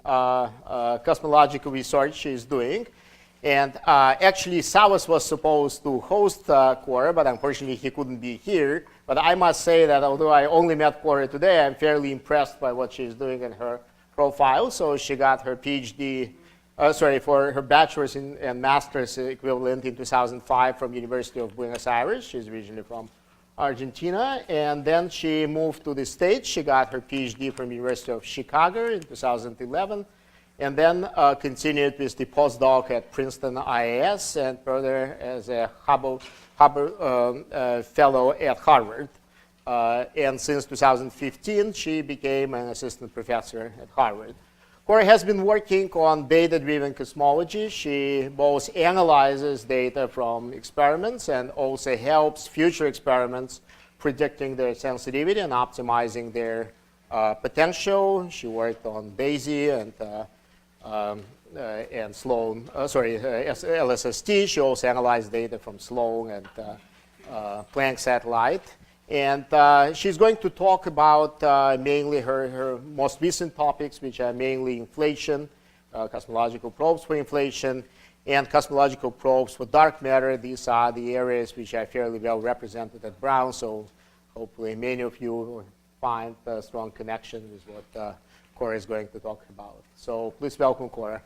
cosmological research she's doing. And actually, Savas was supposed to host Cora, but unfortunately, he couldn't be here. But I must say that although I only met Cora today, I'm fairly impressed by what she's doing in her profile. So she got her PhD, for her bachelor's and master's equivalent in 2005 from University of Buenos Aires. She's originally from Argentina. And then she moved to the States. She got her PhD from University of Chicago in 2011. And then continued with the postdoc at Princeton IAS and further as a Hubble fellow at Harvard. And since 2015, she became an assistant professor at Harvard. Cora has been working on data-driven cosmology. She both analyzes data from experiments and also helps future experiments predicting their sensitivity and optimizing their potential. She worked on Daisy and Sloan, LSST. She also analyzed data from Sloan and Planck satellite. And she's going to talk about mainly her most recent topics, which are mainly inflation, cosmological probes for inflation, and cosmological probes for dark matter. These are the areas which are fairly well represented at Brown, so hopefully many of you will find a strong connection with what Cora is going to talk about. So please welcome Cora.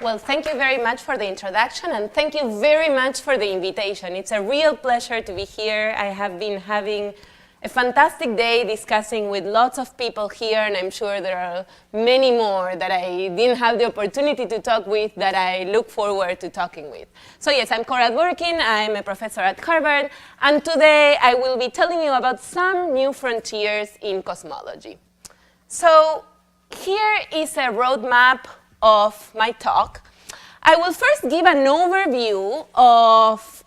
Well, thank you very much for the introduction, and thank you very much for the invitation. It's a real pleasure to be here. I have been having a fantastic day discussing with lots of people here, and I'm sure there are many more that I didn't have the opportunity to talk with that I look forward to talking with. So yes, I'm Cora Dvorkin. I'm a professor at Harvard, and today I will be telling you about some new frontiers in cosmology. So here is a roadmap of my talk. I will first give an overview of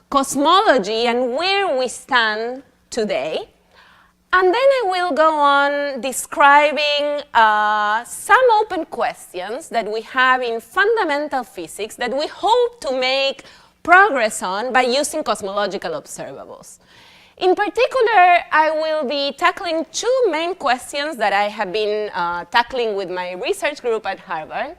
cosmology and where we stand today. And then I will go on describing some open questions that we have in fundamental physics that we hope to make progress on by using cosmological observables. In particular, I will be tackling two main questions that I have been tackling with my research group at Harvard.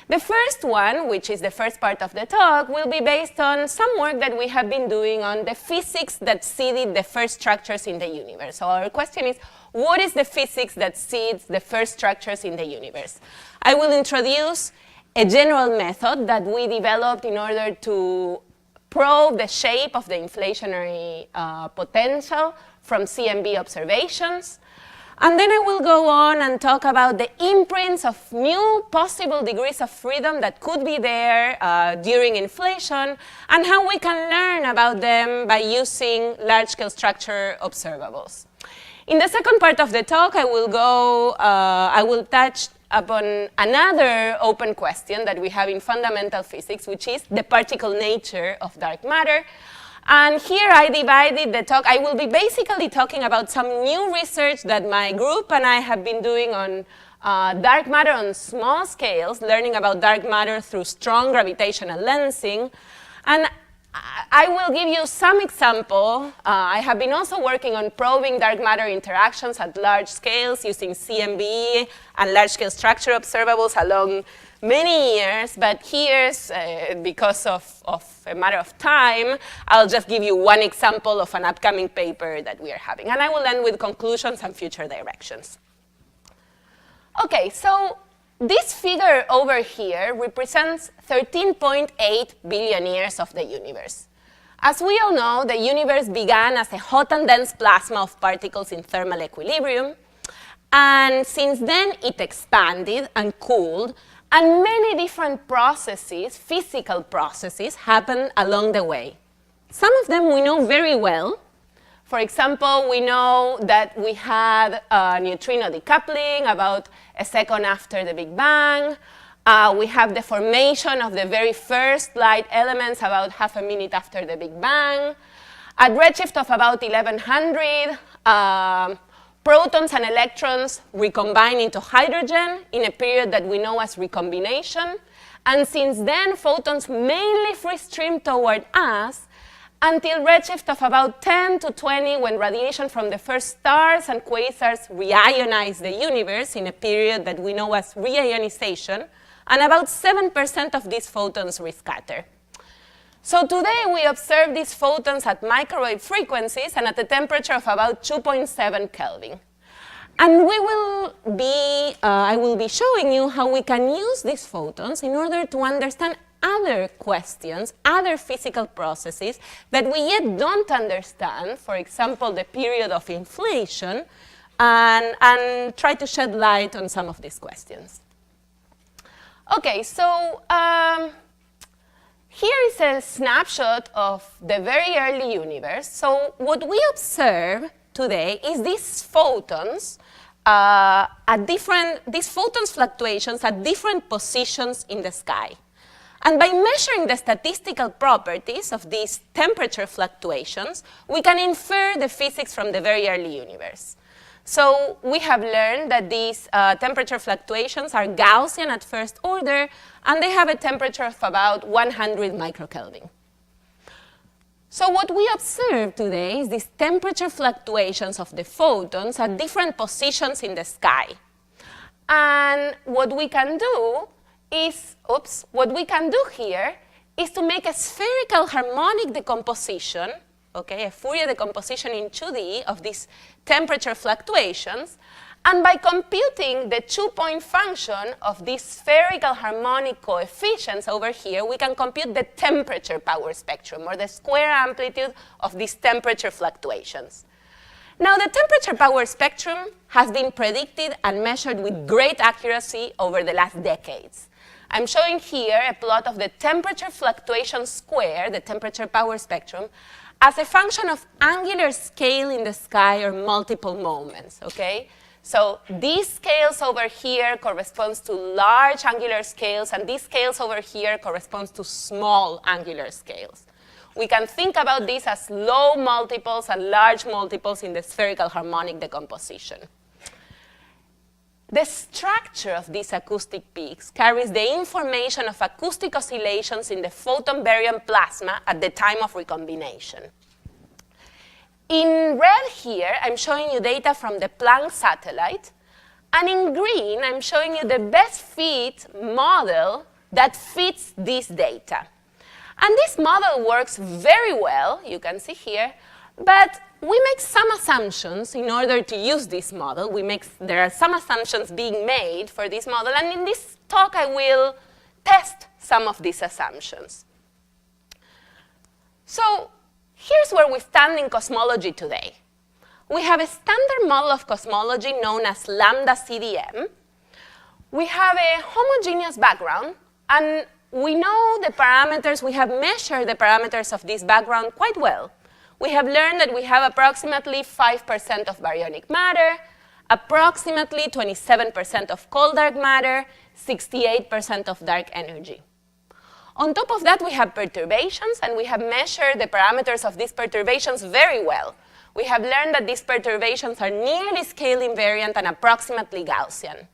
The first one, which is the first part of the talk, will be based on some work that we have been doing on the physics that seeded the first structures in the universe. So our question is, what is the physics that seeds the first structures in the universe? I will introduce a general method that we developed in order to probe the shape of the inflationary potential from CMB observations. And then I will go on and talk about the imprints of new possible degrees of freedom that could be there during inflation and how we can learn about them by using large-scale structure observables. In the second part of the talk, I will touch upon another open question that we have in fundamental physics, which is the particle nature of dark matter. And here I divided the talk. I will be basically talking about some new research that my group and I have been doing on dark matter on small scales, learning about dark matter through strong gravitational lensing. And I will give you some example. I have been also working on probing dark matter interactions at large scales using CMB and large-scale structure observables along many years, but here's, because of a matter of time, I'll just give you one example of an upcoming paper that we are having. And I will end with conclusions and future directions. Okay, so this figure over here represents 13.8 billion years of the universe. As we all know, the universe began as a hot and dense plasma of particles in thermal equilibrium. And since then, it expanded and cooled. And many different processes, physical processes, happen along the way. Some of them we know very well. For example, we know that we had neutrino decoupling about a second after the Big Bang. We have the formation of the very first light elements about half a minute after the Big Bang. At redshift of about 1100, protons and electrons recombine into hydrogen in a period that we know as recombination. And since then, photons mainly free stream toward us. until redshift of about 10 to 20 when radiation from the first stars and quasars reionize the universe in a period that we know as reionization, and about 7% of these photons rescatter. So today we observe these photons at microwave frequencies and at a temperature of about 2.7 Kelvin. And I will be showing you how we can use these photons in order to understand other questions, other physical processes that we yet don't understand, for example, the period of inflation, and try to shed light on some of these questions. Okay, so here is a snapshot of the very early universe. So what we observe today is these photons these photons fluctuations at different positions in the sky. And by measuring the statistical properties of these temperature fluctuations, we can infer the physics from the very early universe. So we have learned that these temperature fluctuations are Gaussian at first order, and they have a temperature of about 100 microkelvin. So what we observe today is these temperature fluctuations of the photons at different positions in the sky. And what we can do is, what we can do here is to make a spherical harmonic decomposition, okay, a Fourier decomposition in 2D of these temperature fluctuations. And by computing the 2-point function of these spherical harmonic coefficients over here, we can compute the temperature power spectrum, or the square amplitude of these temperature fluctuations. Now, the temperature power spectrum has been predicted and measured with great accuracy over the last decades. I'm showing here a plot of the temperature fluctuation square, the temperature power spectrum, as a function of angular scale in the sky or multiple moments, okay? So these scales over here corresponds to large angular scales, and these scales over here corresponds to small angular scales. We can think about these as low multiples and large multiples in the spherical harmonic decomposition. The structure of these acoustic peaks carries the information of acoustic oscillations in the photon-baryon plasma at the time of recombination. In red here, I'm showing you data from the Planck satellite, and in green, I'm showing you the best fit model that fits this data. And this model works very well, you can see here, but we make some assumptions in order to use this model. There are some assumptions being made for this model, and in this talk, I will test some of these assumptions. So here's where we stand in cosmology today. We have a standard model of cosmology known as lambda CDM. We have a homogeneous background, and we know the parameters, we have measured the parameters of this background quite well. We have learned that we have approximately 5% of baryonic matter, approximately 27% of cold dark matter, 68% of dark energy. On top of that, we have perturbations, and we have measured the parameters of these perturbations very well. We have learned that these perturbations are nearly scale invariant and approximately Gaussian.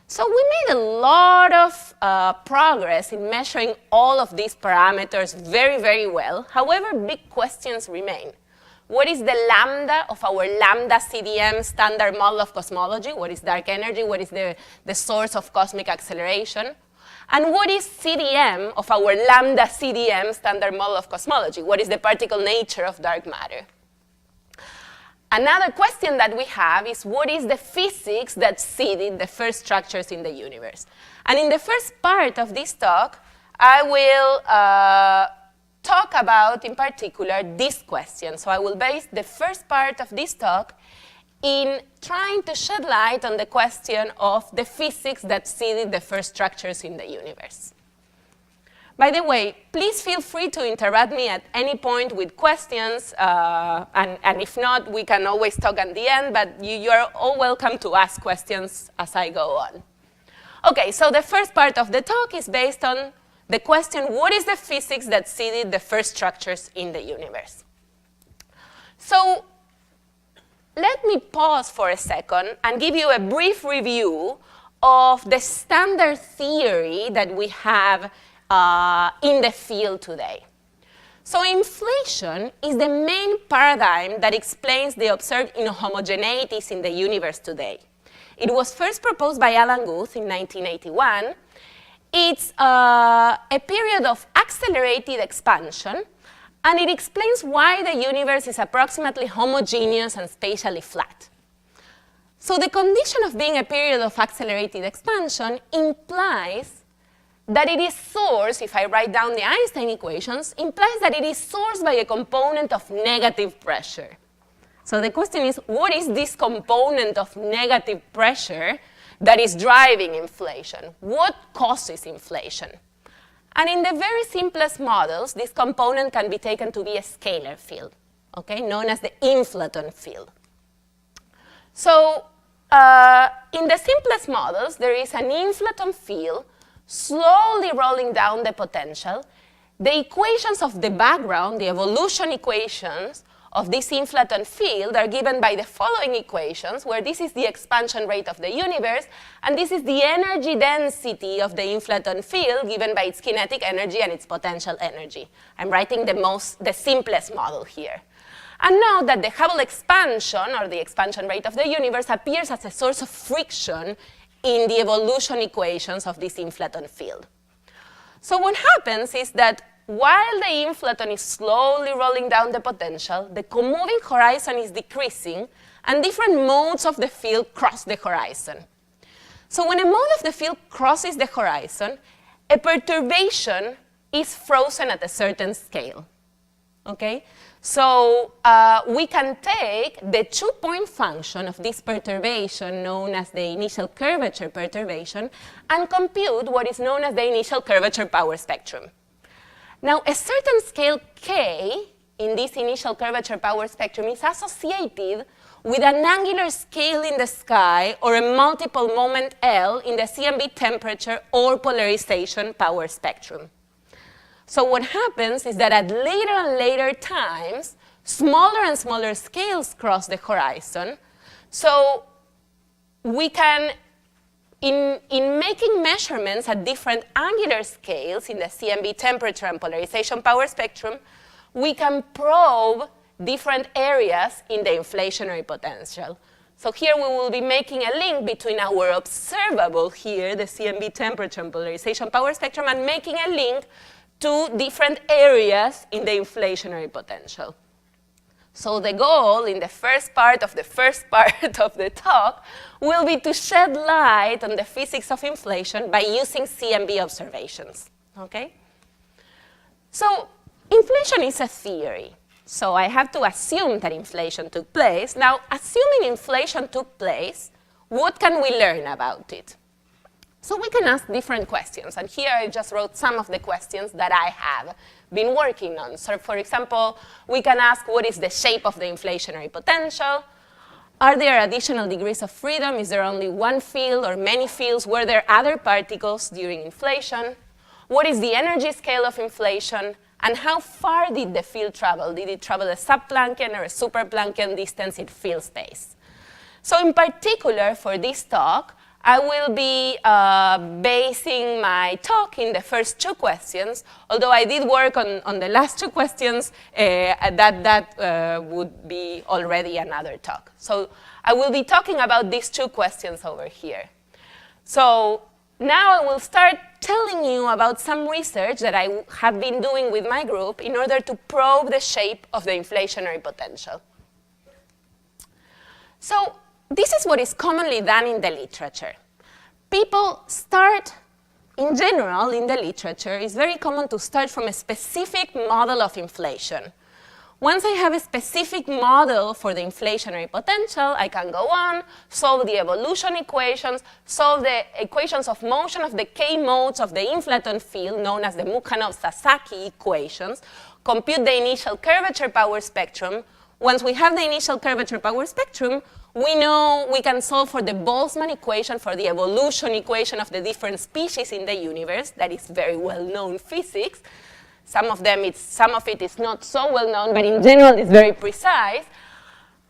So we made a lot of progress in measuring all of these parameters very, very well. However, big questions remain. What is the lambda of our lambda CDM standard model of cosmology? What is dark energy? What is the source of cosmic acceleration? And what is CDM of our lambda CDM standard model of cosmology? What is the particle nature of dark matter? Another question that we have is, what is the physics that seeded the first structures in the universe? And in the first part of this talk, I will talk about, in particular, this question. So I will base the first part of this talk in trying to shed light on the question of the physics that seeded the first structures in the universe. By the way, please feel free to interrupt me at any point with questions, and if not, we can always talk at the end, but you are all welcome to ask questions as I go on. Okay, so the first part of the talk is based on the question, what is the physics that seeded the first structures in the universe? So let me pause for a second and give you a brief review of the standard theory that we have in the field today. So inflation is the main paradigm that explains the observed inhomogeneities in the universe today. It was first proposed by Alan Guth in 1981. It's a period of accelerated expansion, and it explains why the universe is approximately homogeneous and spatially flat. So the condition of being a period of accelerated expansion implies that it is sourced, if I write down the Einstein equations, implies that it is sourced by a component of negative pressure. So the question is, what is this component of negative pressure that is driving inflation? What causes inflation? And in the very simplest models, this component can be taken to be a scalar field, okay, known as the inflaton field. So in the simplest models, there is an inflaton field slowly rolling down the potential. The equations of the background, the evolution equations of this inflaton field, are given by the following equations, where this is the expansion rate of the universe, and this is the energy density of the inflaton field given by its kinetic energy and its potential energy. I'm writing the simplest model here. And note that the Hubble expansion, or the expansion rate of the universe, appears as a source of friction in the evolution equations of this inflaton field. So what happens is that while the inflaton is slowly rolling down the potential, the comoving horizon is decreasing, and different modes of the field cross the horizon. So when a mode of the field crosses the horizon, a perturbation is frozen at a certain scale. Okay? So we can take the 2-point function of this perturbation, known as the initial curvature perturbation, and compute what is known as the initial curvature power spectrum. Now, a certain scale k in this initial curvature power spectrum is associated with an angular scale in the sky or a multiple moment L in the CMB temperature or polarization power spectrum. So what happens is that at later and later times, smaller and smaller scales cross the horizon. So we can, in making measurements at different angular scales in the CMB temperature and polarization power spectrum, we can probe different areas in the inflationary potential. So here we will be making a link between our observable here, the CMB temperature and polarization power spectrum, and making a link to different areas in the inflationary potential. So the goal in the first part of the talk will be to shed light on the physics of inflation by using CMB observations. Okay? So inflation is a theory. So I have to assume that inflation took place. Now, assuming inflation took place, what can we learn about it? So we can ask different questions, and here I just wrote some of the questions that I have been working on. So for example, we can ask, what is the shape of the inflationary potential? Are there additional degrees of freedom? Is there only one field or many fields? Were there other particles during inflation? What is the energy scale of inflation? And how far did the field travel? Did it travel a sub-Planckian or a super-Planckian distance in field space? So in particular, for this talk, I will be basing my talk in the first two questions, although I did work on the last two questions, that would be already another talk. So I will be talking about these two questions over here. So now I will start telling you about some research that I have been doing with my group in order to probe the shape of the inflationary potential. So this is what is commonly done in the literature. People start, in general, in the literature, it's very common to start from a specific model of inflation. Once I have a specific model for the inflationary potential, I can go on, solve the evolution equations, solve the equations of motion of the k modes of the inflaton field, known as the Mukhanov-Sasaki equations, compute the initial curvature power spectrum. Once we have the initial curvature power spectrum, we know we can solve for the Boltzmann equation, for the evolution equation of the different species in the universe. That is very well-known physics. Some of it is not so well-known, but in general it's very precise.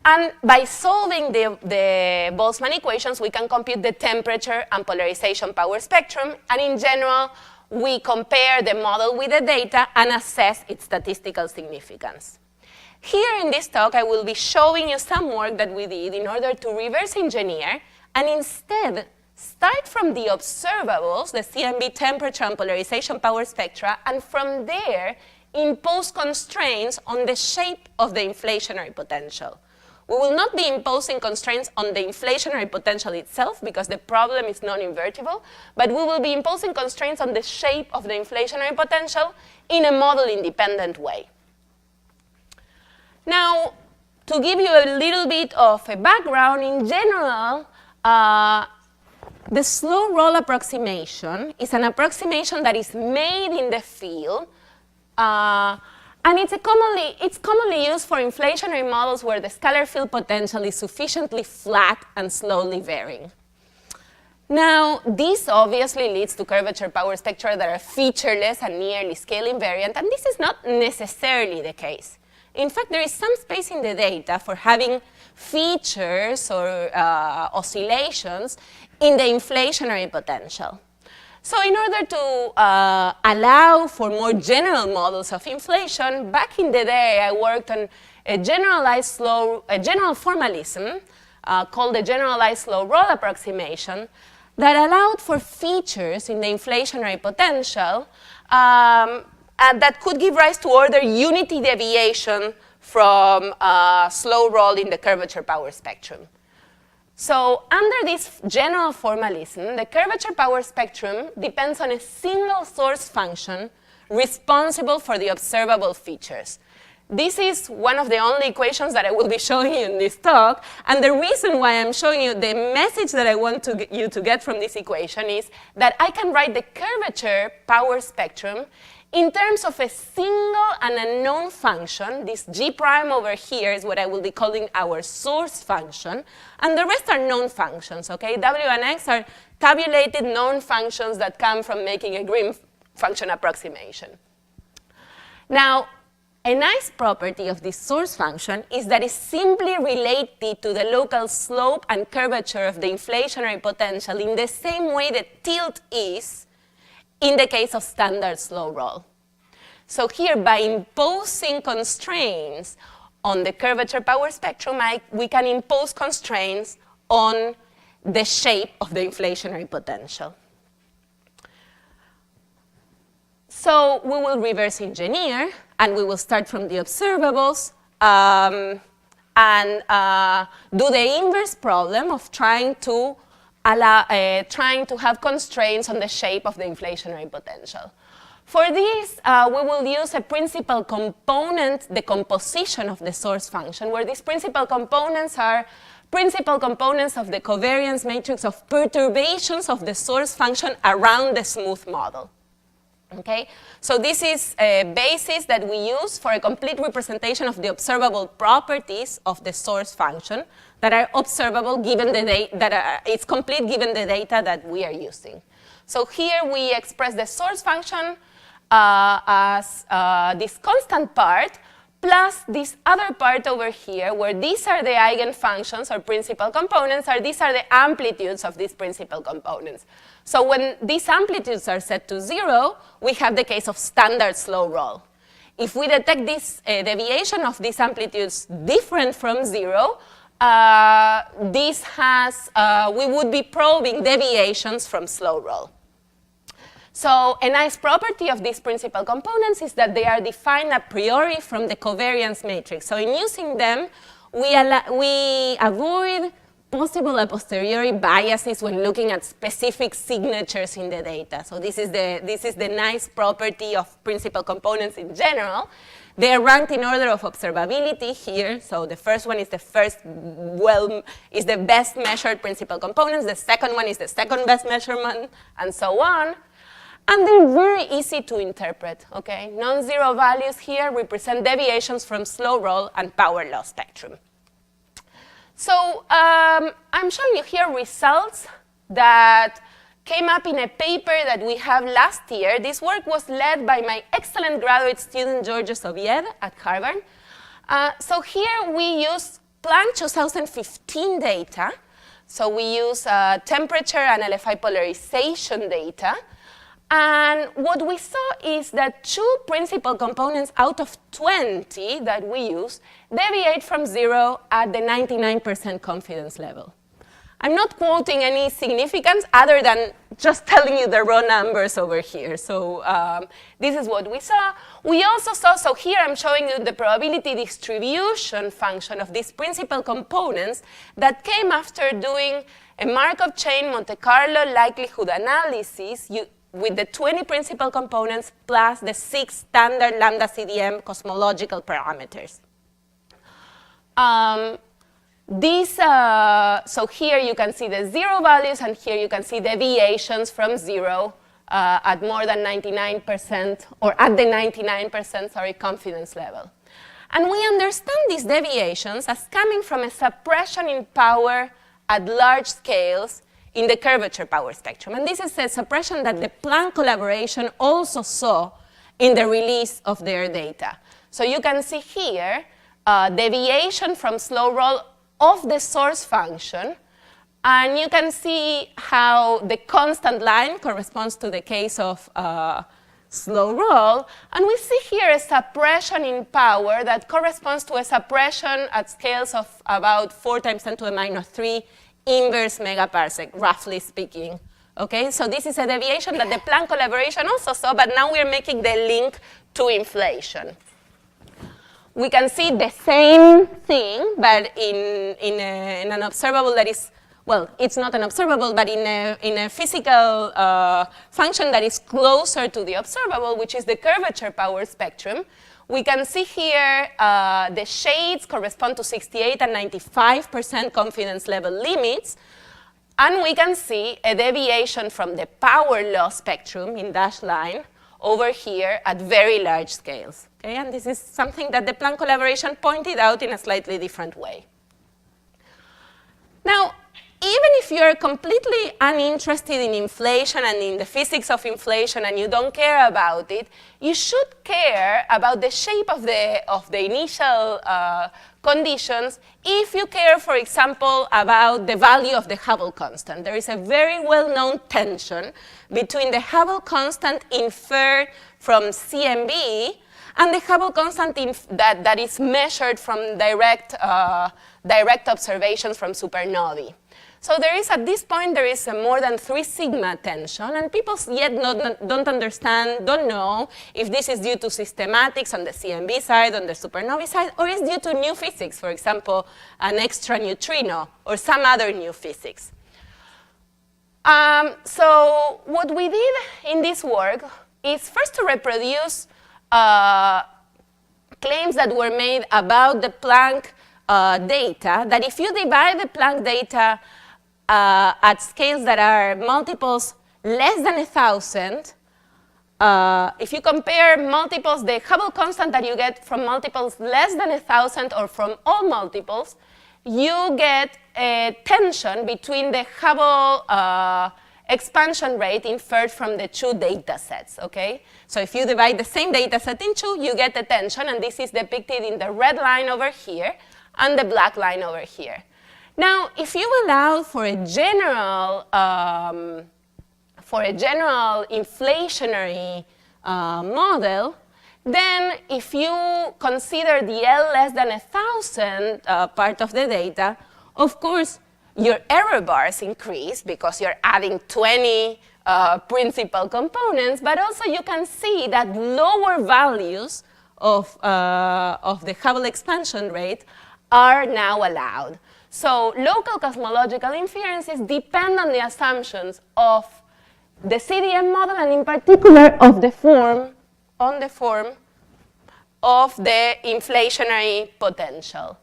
And by solving the Boltzmann equations, we can compute the temperature and polarization power spectrum. And in general, we compare the model with the data and assess its statistical significance. Here in this talk, I will be showing you some work that we did in order to reverse engineer and instead start from the observables, the CMB temperature and polarization power spectra, and from there impose constraints on the shape of the inflationary potential. We will not be imposing constraints on the inflationary potential itself because the problem is non-invertible, but we will be imposing constraints on the shape of the inflationary potential in a model-independent way. Now, to give you a little bit of a background, in general, the slow roll approximation is an approximation that is made in the field, and it's commonly used for inflationary models where the scalar field potential is sufficiently flat and slowly varying. Now, this obviously leads to curvature power spectra that are featureless and nearly scale invariant, and this is not necessarily the case. In fact, there is some space in the data for having features or oscillations in the inflationary potential. So in order to allow for more general models of inflation, back in the day I worked on a general formalism called the generalized slow roll approximation that allowed for features in the inflationary potential that could give rise to order unity deviation from slow roll in the curvature power spectrum. So under this general formalism, the curvature power spectrum depends on a single source function responsible for the observable features. This is one of the only equations that I will be showing you in this talk, and the reason why I'm showing you the message that I want you to get from this equation is that I can write the curvature power spectrum in terms of a single and unknown function. This g prime over here is what I will be calling our source function, and the rest are known functions, okay? W and x are tabulated known functions that come from making a green function approximation. Now, a nice property of this source function is that it's simply related to the local slope and curvature of the inflationary potential in the same way that tilt is in the case of standard slow roll. So here, by imposing constraints on the curvature power spectrum, we can impose constraints on the shape of the inflationary potential. So we will reverse engineer, and we will start from the observables and do the inverse problem of trying to have constraints on the shape of the inflationary potential. For this, we will use a principal component decomposition of the source function, where these principal components are principal components of the covariance matrix of perturbations of the source function around the smooth model. Okay? So this is a basis that we use for a complete representation of the observable properties of the source function that are observable given the data, it's complete given the data that we are using. So here we express the source function as this constant part plus this other part over here, where these are the eigenfunctions or principal components, or these are the amplitudes of these principal components. So when these amplitudes are set to 0, we have the case of standard slow roll. If we detect this deviation of these amplitudes different from 0, we would be probing deviations from slow roll. So a nice property of these principal components is that they are defined a priori from the covariance matrix. So in using them, we avoid possible a posteriori biases when looking at specific signatures in the data. So this is the nice property of principal components in general. They are ranked in order of observability here. So the first one is the best measured principal components. The second one is the second best measurement, and so on. And they're very easy to interpret, okay? Non-zero values here represent deviations from slow roll and power law spectrum. So I'm showing you here results that came up in a paper that we have last year. This work was led by my excellent graduate student, Georges Ovied at Harvard. So here we use Planck 2015 data. So we use temperature and LFI polarization data. And what we saw is that 2 principal components out of 20 that we use deviate from 0 at the 99% confidence level. I'm not quoting any significance other than just telling you the raw numbers over here. So this is what we saw. We also saw, so here I'm showing you the probability distribution function of these principal components that came after doing a Markov chain Monte Carlo likelihood analysis with the 20 principal components plus the 6 standard lambda CDM cosmological parameters. So here you can see the 0 values, and here you can see deviations from 0 at more than 99%, or at the 99%, sorry, confidence level. And we understand these deviations as coming from a suppression in power at large scales in the curvature power spectrum. And this is a suppression that the Planck collaboration also saw in the release of their data. So you can see here deviation from slow roll of the source function, and you can see how the constant line corresponds to the case of slow roll, and we see here a suppression in power that corresponds to a suppression at scales of about 4 times 10 to the minus 3 inverse megaparsec, roughly speaking. Okay, so this is a deviation that the Planck collaboration also saw, but now we're making the link to inflation. We can see the same thing, but in an observable that is, well, it's not an observable, but in a physical function that is closer to the observable, which is the curvature power spectrum. We can see here the shades correspond to 68 and 95% confidence level limits. And we can see a deviation from the power law spectrum in dashed line over here at very large scales. Okay? And this is something that the Planck collaboration pointed out in a slightly different way. Now, even if you're completely uninterested in inflation and in the physics of inflation and you don't care about it, you should care about the shape of the initial conditions if you care, for example, about the value of the Hubble constant. There is a very well-known tension between the Hubble constant inferred from CMB and the Hubble constant that is measured from direct observations from supernovae. So there is, at this point, there is a more than 3 sigma tension, and people yet don't understand, don't know if this is due to systematics on the CMB side, on the supernovae side, or is due to new physics, for example, an extra neutrino, or some other new physics. So what we did in this work is first to reproduce claims that were made about the Planck data, that if you divide the Planck data at scales that are multiples less than 1,000, if you compare multiples, the Hubble constant that you get from multiples less than 1,000 or from all multiples, you get a tension between the Hubble expansion rate inferred from the 2 data sets, okay? So if you divide the same data set in 2, you get a tension, and this is depicted in the red line over here and the black line over here. Now, if you allow for a general inflationary model, then if you consider the L less than 1,000 part of the data, of course, your error bars increase because you're adding 20 principal components, but also you can see that lower values of the Hubble expansion rate are now allowed. So local cosmological inferences depend on the assumptions of the CDM model, and in particular of the form of the inflationary potential.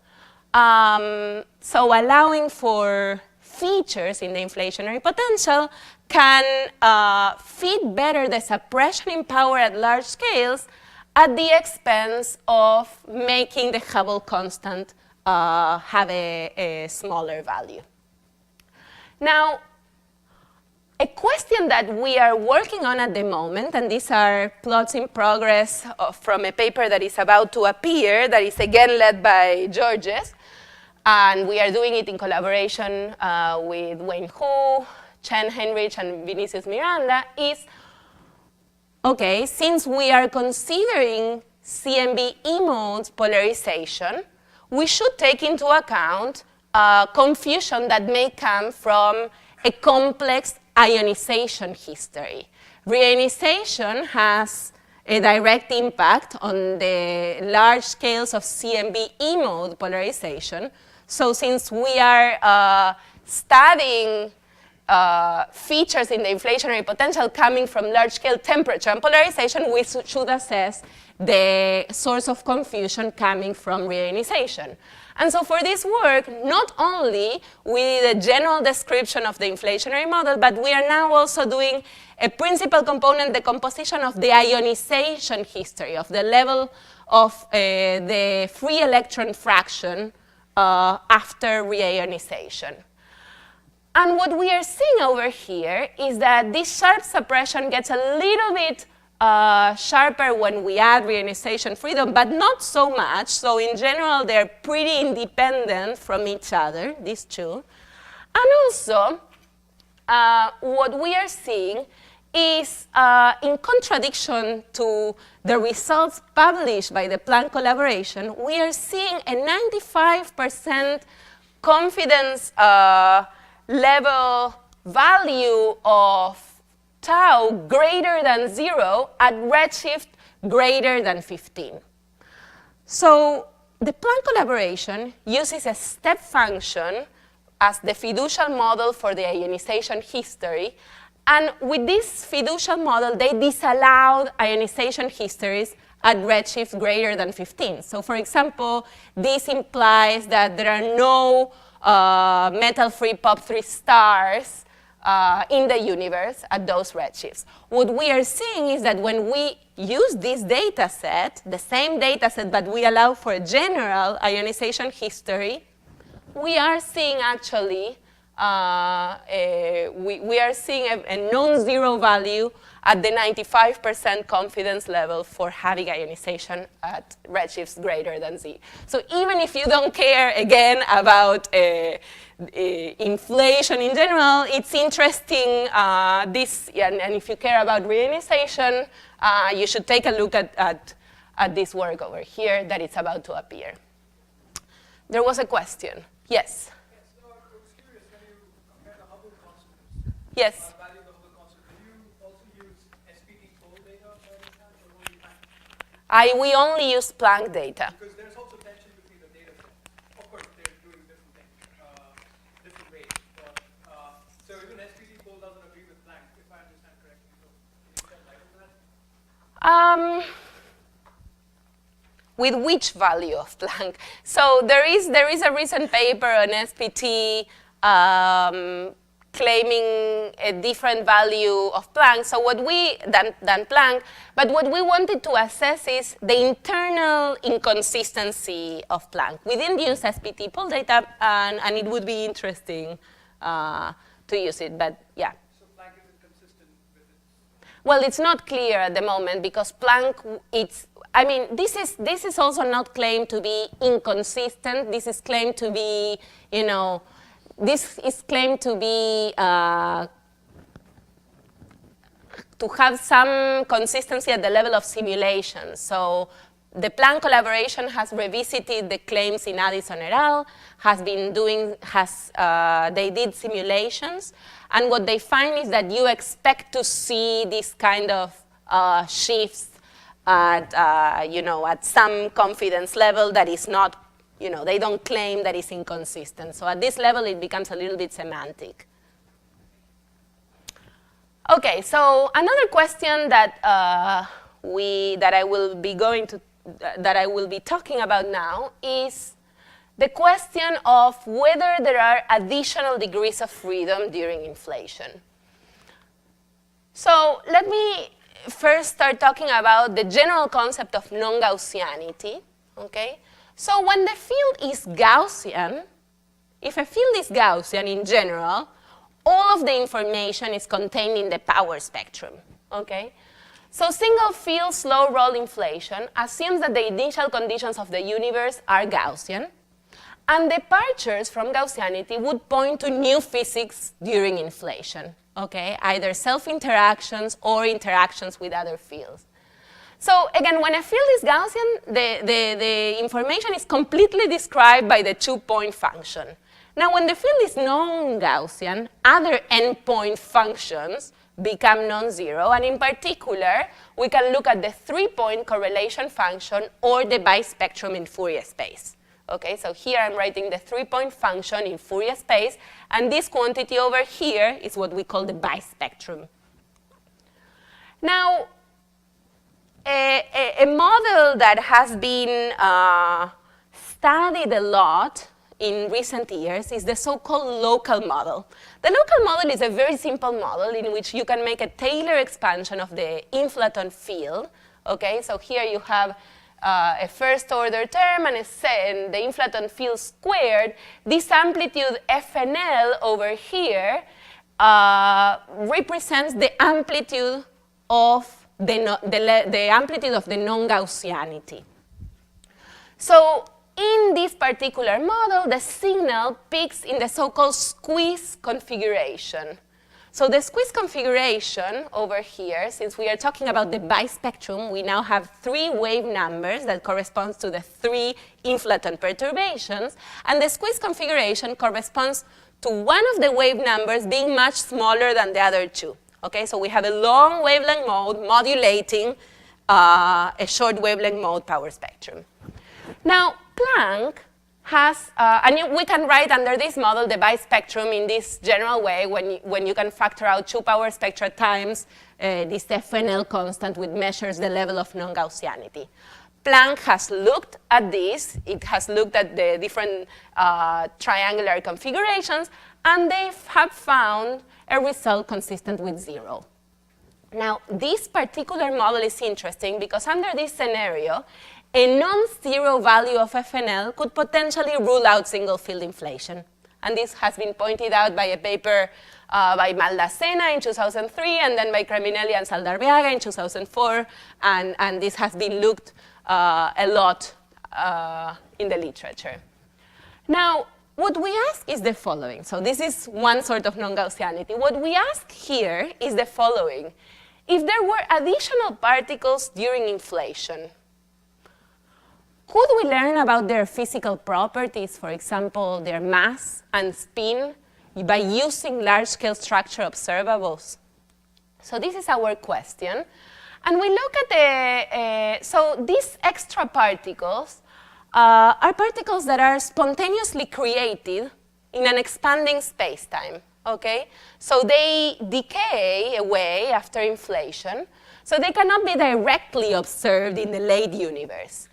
So allowing for features in the inflationary potential can fit better the suppression in power at large scales at the expense of making the Hubble constant have a smaller value. Now, a question that we are working on at the moment, and these are plots in progress from a paper that is about to appear, that is again led by Georges, and we are doing it in collaboration with Wayne Hu, Chen Heinrich, and Vinicius Miranda, is Okay, since we are considering CMB E-modes polarization, we should take into account confusion that may come from a complex ionization history. Reionization has a direct impact on the large scales of CMB E-mode polarization. So since we are studying features in the inflationary potential coming from large-scale temperature and polarization, we should assess the source of confusion coming from reionization. And so for this work, not only we did a general description of the inflationary model, but we are now also doing a principal component decomposition of the ionization history, of the level of the free electron fraction after reionization. And what we are seeing over here is that this sharp suppression gets a little bit sharper when we add reionization freedom, but not so much. So in general, they're pretty independent from each other, these two. And also, what we are seeing is, in contradiction to the results published by the Planck collaboration, we are seeing a 95% confidence level value of tau greater than 0 at redshift greater than 15. So the Planck collaboration uses a step function as the fiducial model for the ionization history. And with this fiducial model, they disallowed ionization histories at redshift greater than 15. So for example, this implies that there are no metal-free POP3 stars in the universe at those redshifts. What we are seeing is that when we use this data set, the same data set, but we allow for a general ionization history, we are seeing actually we are seeing a non-zero value at the 95% confidence level for having ionization at redshifts greater than Z. So even if you don't care, again, about inflation in general, it's interesting, and if you care about reionization, you should take a look at this work over here that it's about to appear. There was a question. Yes? So I was curious, when you compare the Hubble constant, Yes. value of the Hubble constant, do you also use SPT pole data for any time, or only Planck? We only use Planck data. Because there's also tension between the data sets. Of course, they're doing different things, different ways. But, so even SPT pole doesn't agree with Planck, if I understand correctly. So can you shed light on that? With which value of Planck? So there is a recent paper on SPT claiming a different value of Planck. So what than Planck, but what we wanted to assess is the internal inconsistency of Planck. We didn't use SPT pole data, and it would be interesting to use it, but yeah. So Planck isn't consistent with it? Well, it's not clear at the moment because Planck, this is also not claimed to be inconsistent. This is claimed to be, this is claimed to be, to have some consistency at the level of simulation. So the Planck collaboration has revisited the claims in Addison et al., they did simulations, and what they find is that you expect to see this kind of shifts at, at some confidence level that is not, they don't claim that it's inconsistent. So at this level, it becomes a little bit semantic. Okay, so another question that I will be talking about now is the question of whether there are additional degrees of freedom during inflation. So let me first start talking about the general concept of non-Gaussianity, okay? So when the field is Gaussian, if a field is Gaussian in general, all of the information is contained in the power spectrum, okay? So single field slow roll inflation assumes that the initial conditions of the universe are Gaussian, and departures from Gaussianity would point to new physics during inflation. okay? Either self-interactions or interactions with other fields. So again, when a field is Gaussian, the information is completely described by the two-point function. Now, when the field is non-Gaussian, other n-point functions become non-zero, and in particular, we can look at the three-point correlation function or the bispectrum in Fourier space. Okay, so here I'm writing the three-point function in Fourier space, and this quantity over here is what we call the bispectrum. Now, a model that has been studied a lot in recent years is the so-called local model. The local model is a very simple model in which you can make a Taylor expansion of the inflaton field. Okay, so here you have a first-order term and the inflaton field squared. This amplitude FNL over here represents the amplitude of the amplitude of the non-Gaussianity. So in this particular model, the signal peaks in the so-called squeeze configuration. So the squeeze configuration over here, since we are talking about the bispectrum, we now have three wave numbers that corresponds to the three inflaton perturbations, and the squeeze configuration corresponds to one of the wave numbers being much smaller than the other two. Okay, so we have a long wavelength mode modulating a short wavelength mode power spectrum. Now, Planck has, and we can write under this model the bispectrum in this general way when you can factor out two power spectra times this FNL constant, which measures the level of non-Gaussianity. Planck has looked at this. It has looked at the different triangular configurations, and they have found a result consistent with zero. Now, this particular model is interesting because under this scenario, a non-zero value of FNL could potentially rule out single field inflation. And this has been pointed out by a paper by Maldacena in 2003, and then by Creminelli and Saldarriaga in 2004, and this has been looked a lot in the literature. Now, what we ask is the following. So this is one sort of non-Gaussianity. What we ask here is the following. If there were additional particles during inflation, could we learn about their physical properties, for example, their mass and spin, by using large-scale structure observables? So this is our question. And we look at so these extra particles are particles that are spontaneously created in an expanding space-time, okay? So they decay away after inflation, so they cannot be directly observed in the late universe.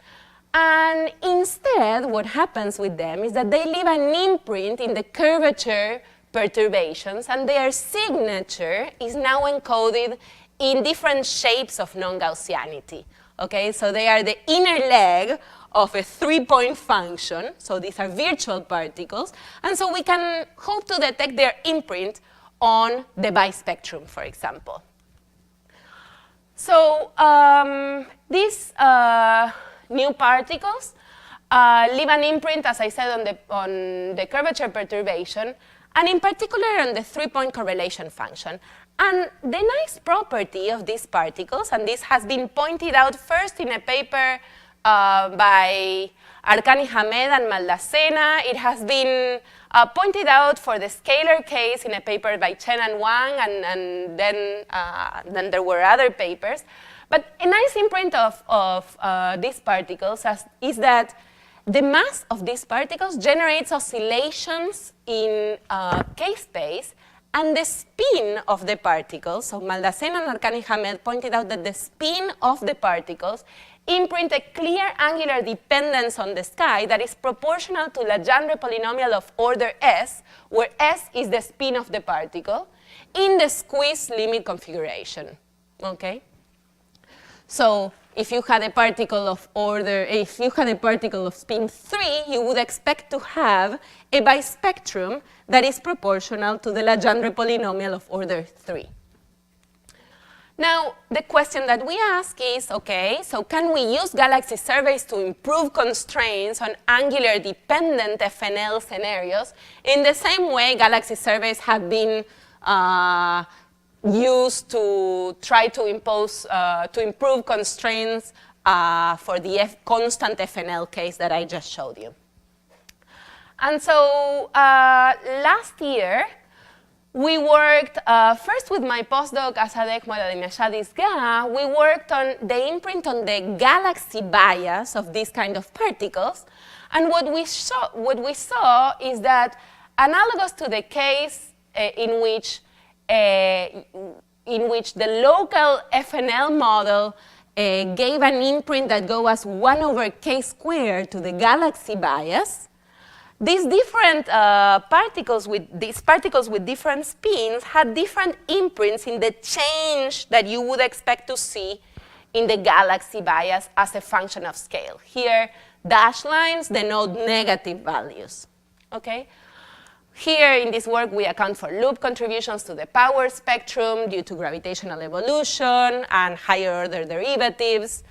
And instead, what happens with them is that they leave an imprint in the curvature perturbations, and their signature is now encoded in different shapes of non-Gaussianity. Okay, so they are the inner leg of a three-point function. So these are virtual particles, and so we can hope to detect their imprint on the bispectrum, for example. So these new particles leave an imprint, as I said, on the curvature perturbation, and in particular on the three-point correlation function. And the nice property of these particles, and this has been pointed out first in a paper by Arkani Hamed and Maldacena. It has been pointed out for the scalar case in a paper by Chen and Wang, and then there were other papers. But a nice imprint of these particles is that the mass of these particles generates oscillations in K-space, and the spin of the particles, so Maldacena and Arkani Hamed pointed out that the spin of the particles imprint a clear angular dependence on the sky that is proportional to Legendre polynomial of order S, where S is the spin of the particle, in the squeeze limit configuration, okay? So if you had a particle of spin 3, you would expect to have a bispectrum that is proportional to the Legendre polynomial of order 3. Now, the question that we ask is, okay, so can we use galaxy surveys to improve constraints on angular dependent FNL scenarios in the same way galaxy surveys have been used to try to impose, to improve constraints for the constant FNL case that I just showed you. And so last year, we worked first with my postdoc, Asadek Moradimashadis-Ga. We worked on the imprint on the galaxy bias of these kind of particles. And what we saw is that analogous to the case in which the local FNL model gave an imprint that goes as 1 over k squared to the galaxy bias, these different particles with different spins had different imprints in the change that you would expect to see in the galaxy bias as a function of scale. Here, dashed lines denote negative values, okay? Here in this work, we account for loop contributions to the power spectrum due to gravitational evolution and higher order derivatives.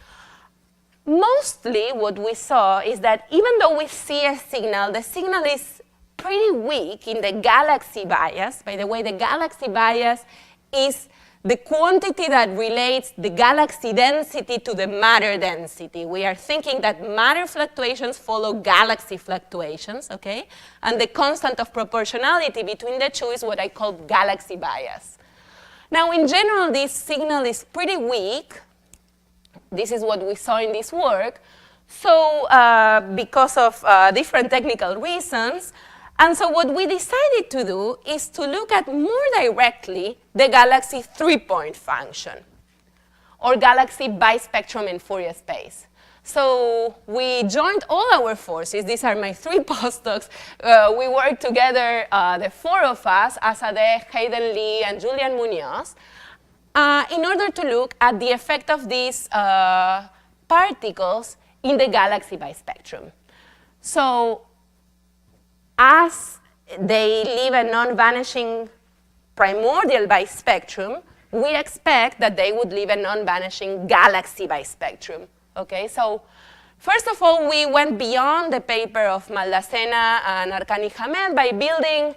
Mostly what we saw is that even though we see a signal, the signal is pretty weak in the galaxy bias. By the way, the galaxy bias is the quantity that relates the galaxy density to the matter density. We are thinking that matter fluctuations follow galaxy fluctuations, okay? And the constant of proportionality between the two is what I call galaxy bias. Now, in general, this signal is pretty weak. This is what we saw in this work. So because of different technical reasons, and so what we decided to do is to look at more directly the galaxy 3-point function, or galaxy bispectrum in Fourier space. So we joined all our forces. These are my 3 postdocs. We worked together, the 4 of us, Asadeh, Hayden Lee, and Julian Munoz, in order to look at the effect of these particles in the galaxy bispectrum. So as they leave a non-vanishing primordial bispectrum, we expect that they would leave a non-vanishing galaxy bispectrum. Okay, so first of all, we went beyond the paper of Maldacena and Arkani Hamed by building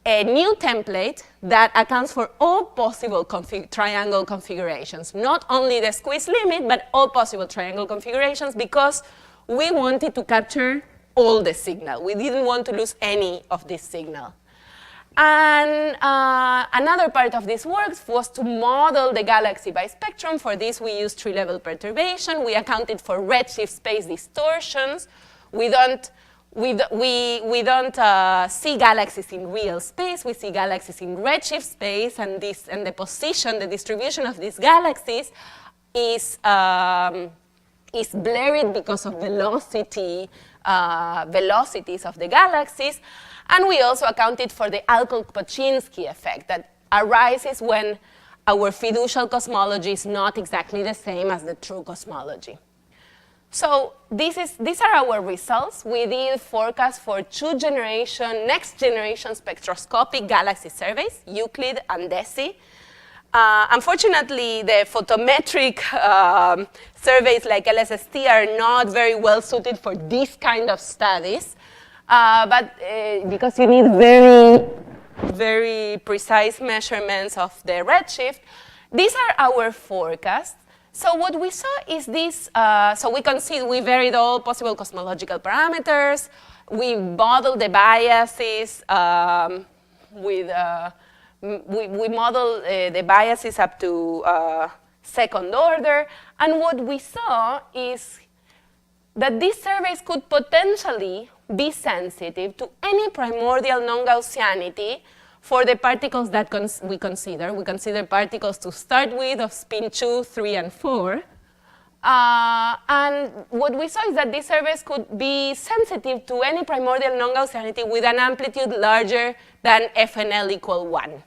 a new template that accounts for all possible triangle configurations, not only the squeeze limit, but all possible triangle configurations, because we wanted to capture all the signal. We didn't want to lose any of this signal. And another part of this work was to model the galaxy bispectrum. For this, we used tree-level perturbation. We accounted for redshift space distortions. We don't see galaxies in real space. We see galaxies in redshift space, and the position, the distribution of these galaxies is blurred because of velocities of the galaxies. And we also accounted for the Alcock-Pochinski effect that arises when our fiducial cosmology is not exactly the same as the true cosmology. So these are our results. We did forecast for next generation spectroscopic galaxy surveys, Euclid and DESI. Unfortunately, the photometric surveys like LSST are not very well suited for this kind of studies. But because you need very, very precise measurements of the redshift, these are our forecasts. So what we saw is this, so we varied all possible cosmological parameters. We modeled the biases we modeled the biases up to second order. And what we saw is that these surveys could potentially be sensitive to any primordial non-Gaussianity for the particles that we consider. We consider particles to start with of spin 2, 3, and 4. And what we saw is that these surveys could be sensitive to any primordial non-Gaussianity with an amplitude larger than FNL equal 1.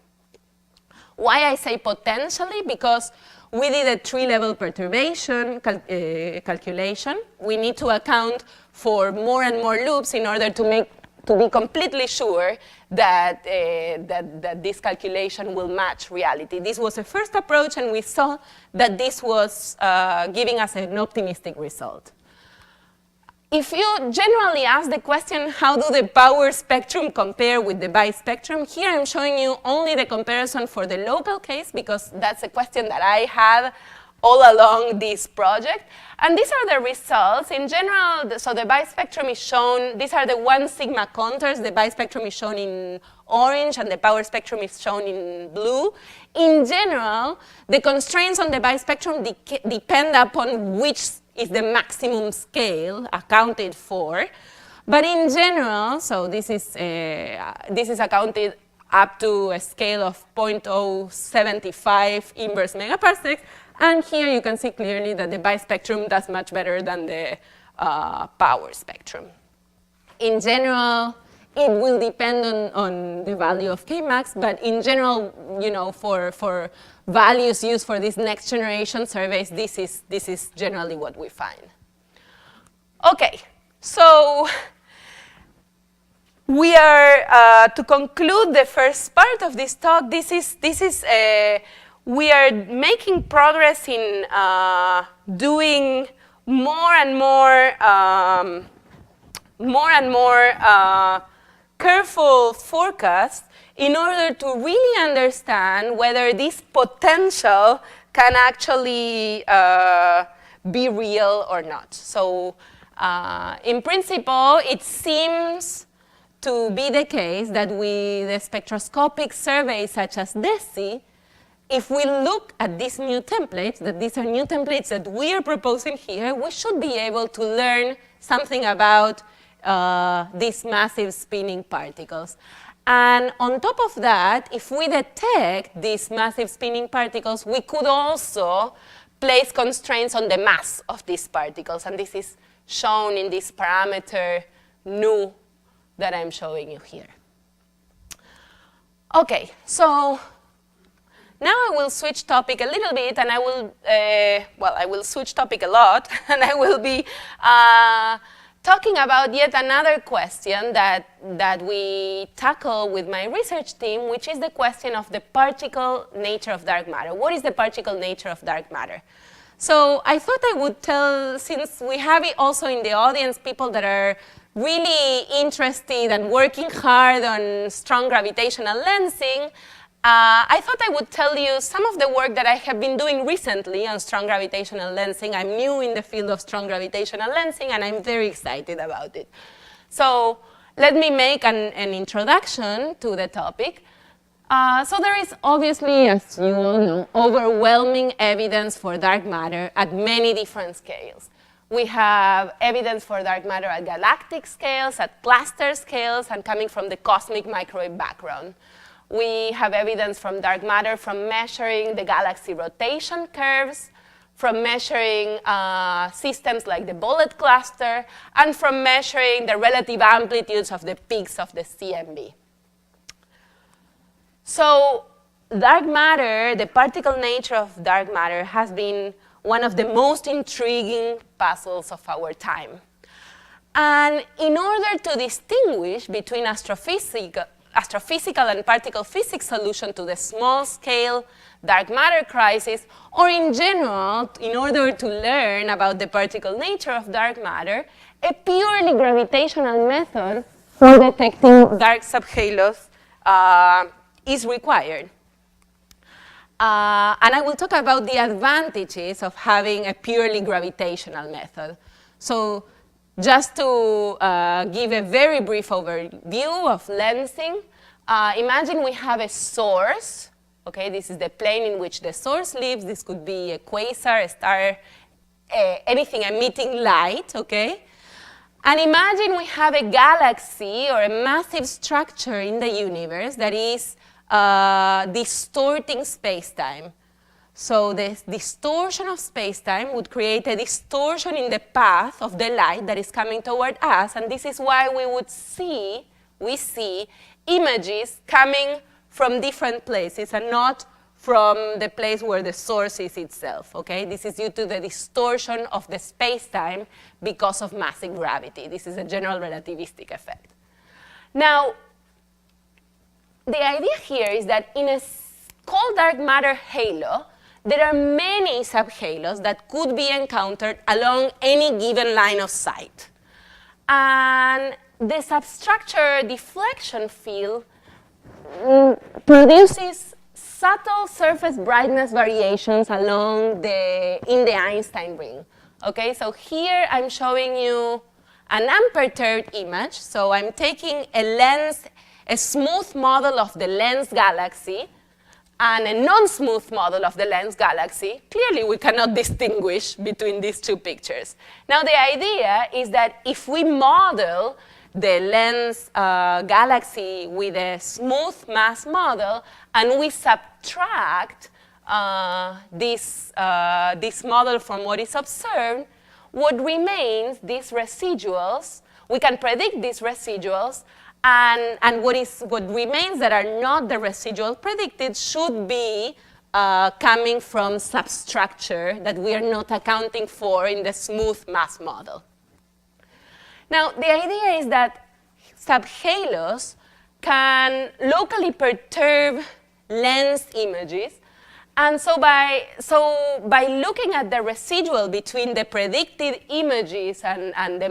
Why I say potentially? Because we did a tree-level perturbation calculation. We need to account for more and more loops in order to be completely sure that, that this calculation will match reality. This was a first approach, and we saw that this was giving us an optimistic result. if you generally ask the question, how do the power spectrum compare with the bispectrum? Here I'm showing you only the comparison for the local case, because that's a question that I had all along this project. And these are the results. In general, so the bispectrum is shown, these are the 1 sigma contours. The bispectrum is shown in orange, and the power spectrum is shown in blue. In general, the constraints on the bispectrum depend upon which is the maximum scale accounted for. But in general, so this is accounted up to a scale of 0.075 inverse megaparsecs. And here you can see clearly that the bispectrum does much better than the power spectrum. In general, it will depend on the value of Kmax, but in general, for values used for these next generation surveys, this is generally what we find. Okay, so we are to conclude the first part of this talk. We are making progress in doing more and more careful forecasts in order to really understand whether this potential can actually be real or not. So in principle, it seems to be the case that with the spectroscopic surveys such as DESI, if we look at these new templates, that these are new templates that we are proposing here, we should be able to learn something about these massive spinning particles. And on top of that, if we detect these massive spinning particles, we could also place constraints on the mass of these particles. And this is shown in this parameter nu that I'm showing you here. Okay, so now I will switch topic a little bit, and I will switch topic a lot, and I will be talking about yet another question that we tackle with my research team, which is the question of the particle nature of dark matter. What is the particle nature of dark matter? So I thought I would tell, since we have it also in the audience, people that are really interested and working hard on strong gravitational lensing, I thought I would tell you some of the work that I have been doing recently on strong gravitational lensing. I'm new in the field of strong gravitational lensing, and I'm very excited about it. So let me make an introduction to the topic. So there is obviously, as you all know, overwhelming evidence for dark matter at many different scales. We have evidence for dark matter at galactic scales, at cluster scales, and coming from the cosmic microwave background. We have evidence from dark matter from measuring the galaxy rotation curves, from measuring systems like the bullet cluster, and from measuring the relative amplitudes of the peaks of the CMB. So dark matter, the particle nature of dark matter, has been one of the most intriguing puzzles of our time. And in order to distinguish between astrophysical and particle physics solution to the small-scale dark matter crisis, or in general, in order to learn about the particle nature of dark matter, a purely gravitational method for detecting dark subhalos is required. And I will talk about the advantages of having a purely gravitational method. So just to give a very brief overview of lensing, imagine we have a source. Okay, this is the plane in which the source lives. This could be a quasar, a star, anything emitting light, okay? And imagine we have a galaxy or a massive structure in the universe that is distorting space-time. So the distortion of space-time would create a distortion in the path of the light that is coming toward us, and this is why we see images coming from different places and not from the place where the source is itself, okay? This is due to the distortion of the space-time because of massive gravity. This is a general relativistic effect. Now, the idea here is that in a cold dark matter halo, there are many subhalos that could be encountered along any given line of sight. And the substructure deflection field produces subtle surface brightness variations along in the Einstein ring. Okay, so here I'm showing you an unperturbed image. So I'm taking a smooth model of the lens galaxy and a non-smooth model of the lens galaxy. Clearly, we cannot distinguish between these two pictures. Now, the idea is that if we model the lens galaxy with a smooth mass model, and we subtract this model from what is observed, what remains, these residuals, we can predict these residuals, and what remains that are not the residual predicted should be coming from substructure that we are not accounting for in the smooth mass model. Now, the idea is that subhalos can locally perturb lens images. And so by looking at the residual between the predicted images and the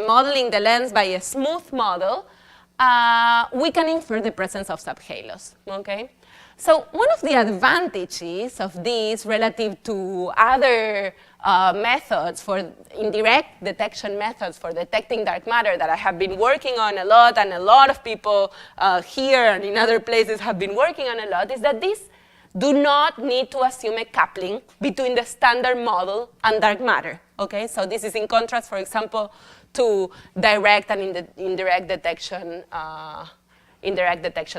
modeling the lens by a smooth model, we can infer the presence of subhalos, okay? So one of the advantages of this relative to other methods for indirect detection methods for detecting dark matter that I have been working on a lot, and a lot of people here and in other places have been working on a lot, is that these do not need to assume a coupling between the standard model and dark matter, okay? So this is in contrast, for example, to direct and indirect detection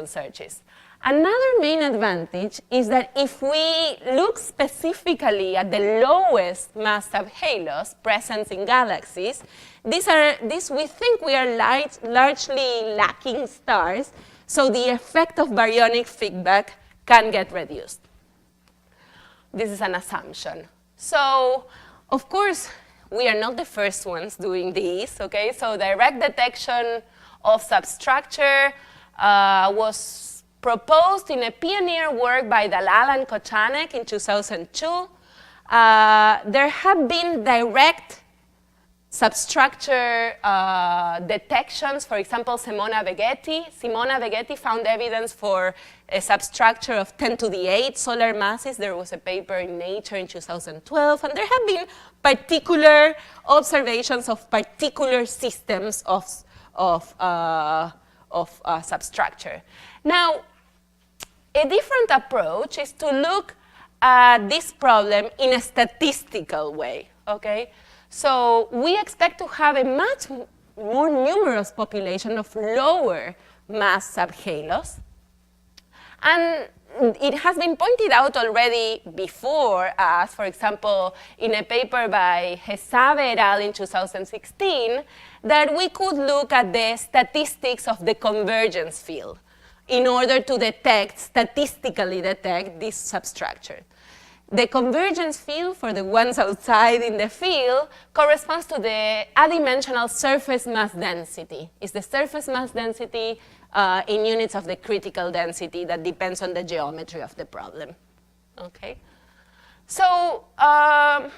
searches. Another main advantage is that if we look specifically at the lowest mass subhalos present in galaxies, these we think we are largely lacking stars, so the effect of baryonic feedback can get reduced. This is an assumption. So, of course, we are not the first ones doing this, okay? So direct detection of substructure was proposed in a pioneer work by Dalal and Kochanek in 2002. There have been direct substructure detections, for example, Simona Veghetti found evidence for a substructure of 10 to the 8 solar masses. There was a paper in Nature in 2012, and there have been particular observations of particular systems of substructure. Now, a different approach is to look at this problem in a statistical way, okay? So we expect to have a much more numerous population of lower mass subhalos. And it has been pointed out already before us, for example, in a paper by Hesave et al. In 2016, that we could look at the statistics of the convergence field in order to statistically detect this substructure. The convergence field, for the ones outside in the field, corresponds to the adimensional surface mass density. It's the surface mass density in units of the critical density that depends on the geometry of the problem. Okay? So I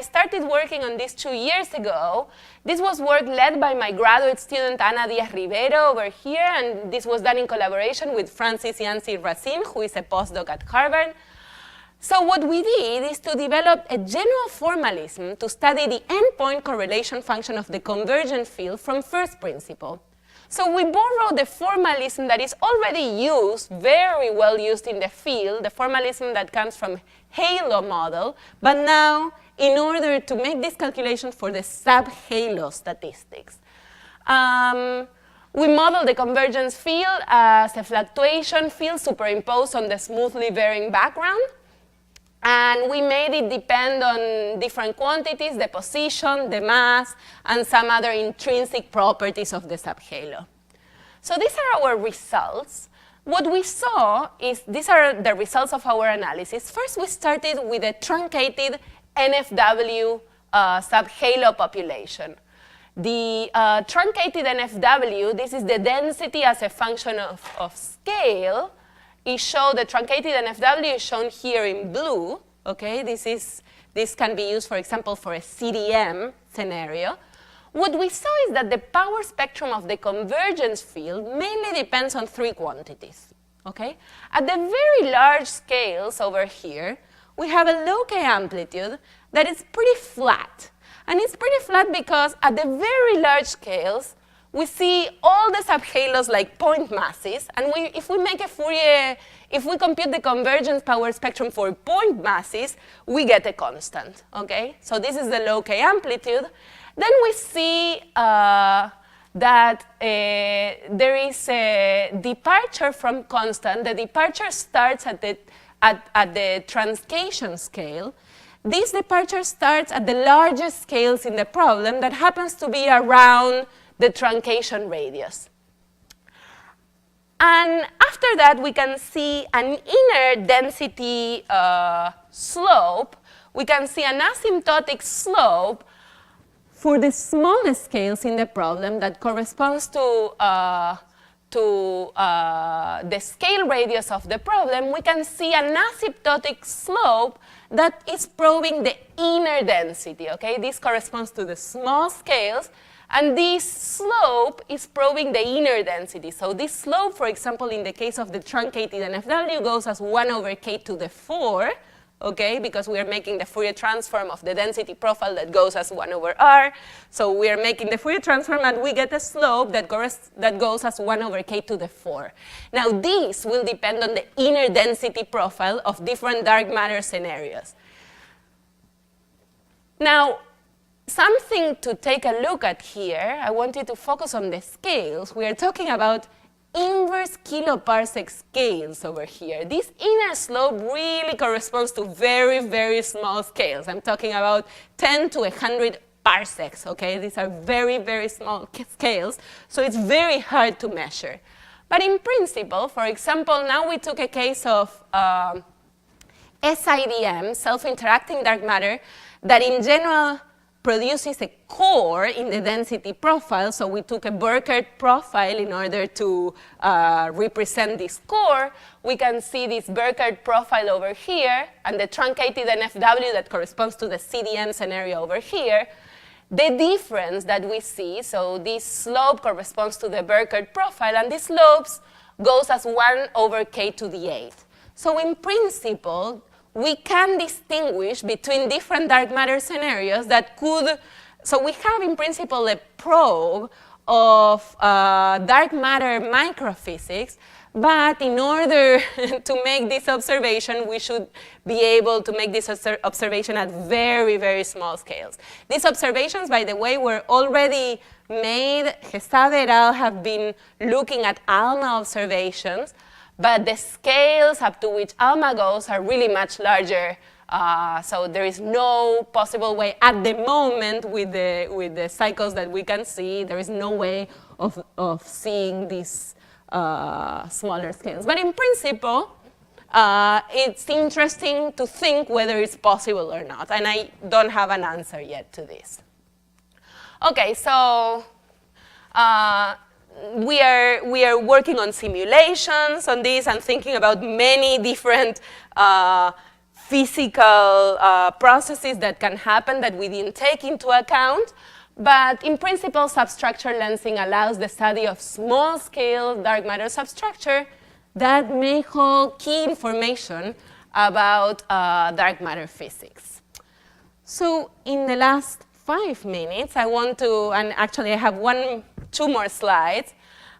started working on this 2 years ago. This was work led by my graduate student, Ana Diaz-Rivero, over here, and this was done in collaboration with Francis Yancy Racine, who is a postdoc at Harvard. So what we did is to develop a general formalism to study the endpoint correlation function of the convergent field from first principle. So we borrowed the formalism that is already used, very well used in the field, the formalism that comes from halo model, but now in order to make this calculation for the subhalo statistics. We modeled the convergence field as a fluctuation field superimposed on the smoothly varying background. And we made it depend on different quantities, the position, the mass, and some other intrinsic properties of the subhalo. So these are our results. What we saw is, these are the results of our analysis. First, we started with a truncated NFW subhalo population. The truncated NFW, this is the density as a function of scale. The truncated NFW is shown here in blue, okay? This is This can be used, for example, for a CDM scenario. What we saw is that the power spectrum of the convergence field mainly depends on three quantities. Okay? At the very large scales over here, we have a low K amplitude that is pretty flat. And it's pretty flat because at the very large scales, we see all the subhalos like point masses. And if we make a Fourier, if we compute the convergence power spectrum for point masses, we get a constant. Okay? So this is the low K amplitude. Then we see that there is a departure from constant. The departure starts at the truncation scale. This departure starts at the largest scales in the problem that happens to be around the truncation radius. And after that, we can see an inner density slope. We can see an asymptotic slope for the smallest scales in the problem that corresponds to the scale radius of the problem. We can see an asymptotic slope that is probing the inner density. Okay? This corresponds to the small scales. And this slope is probing the inner density. So this slope, for example, in the case of the truncated NFW, goes as 1 over k to the 4, okay, because we are making the Fourier transform of the density profile that goes as 1 over r. So we are making the Fourier transform, and we get a slope that goes as 1 over k to the 4. Now, this will depend on the inner density profile of different dark matter scenarios. Now, something to take a look at here, I want you to focus on the scales. We are talking about inverse kiloparsec scales over here. This inner slope really corresponds to very, very small scales. I'm talking about 10 to 100 parsecs, okay? These are very, very small scales, so it's very hard to measure. But in principle, for example, now we took a case of SIDM, self-interacting dark matter, that in general produces a core in the density profile. So we took a Burckhardt profile in order to represent this core. We can see this Burckhardt profile over here and the truncated NFW that corresponds to the CDM scenario over here. The difference that we see, so this slope corresponds to the Burckhardt profile, and this slope goes as 1 over k to the 8th. So in principle, we can distinguish between different dark matter scenarios that could, so we have in principle a probe of dark matter microphysics, but in order to make this observation, we should be able to make this observation at very, very small scales. These observations, by the way, were already made. Hestad et al. Have been looking at ALMA observations, but the scales up to which ALMA goes are really much larger. So there is no possible way at the moment with the cycles that we can see. There is no way of seeing these smaller scales. But in principle, it's interesting to think whether it's possible or not. And I don't have an answer yet to this. OK, so we are working on simulations on this and thinking about many different physical processes that can happen that we didn't take into account. But in principle, substructure lensing allows the study of small-scale dark matter substructure that may hold key information about dark matter physics. So in the last 5 minutes, I want to, and actually I have 2 more slides.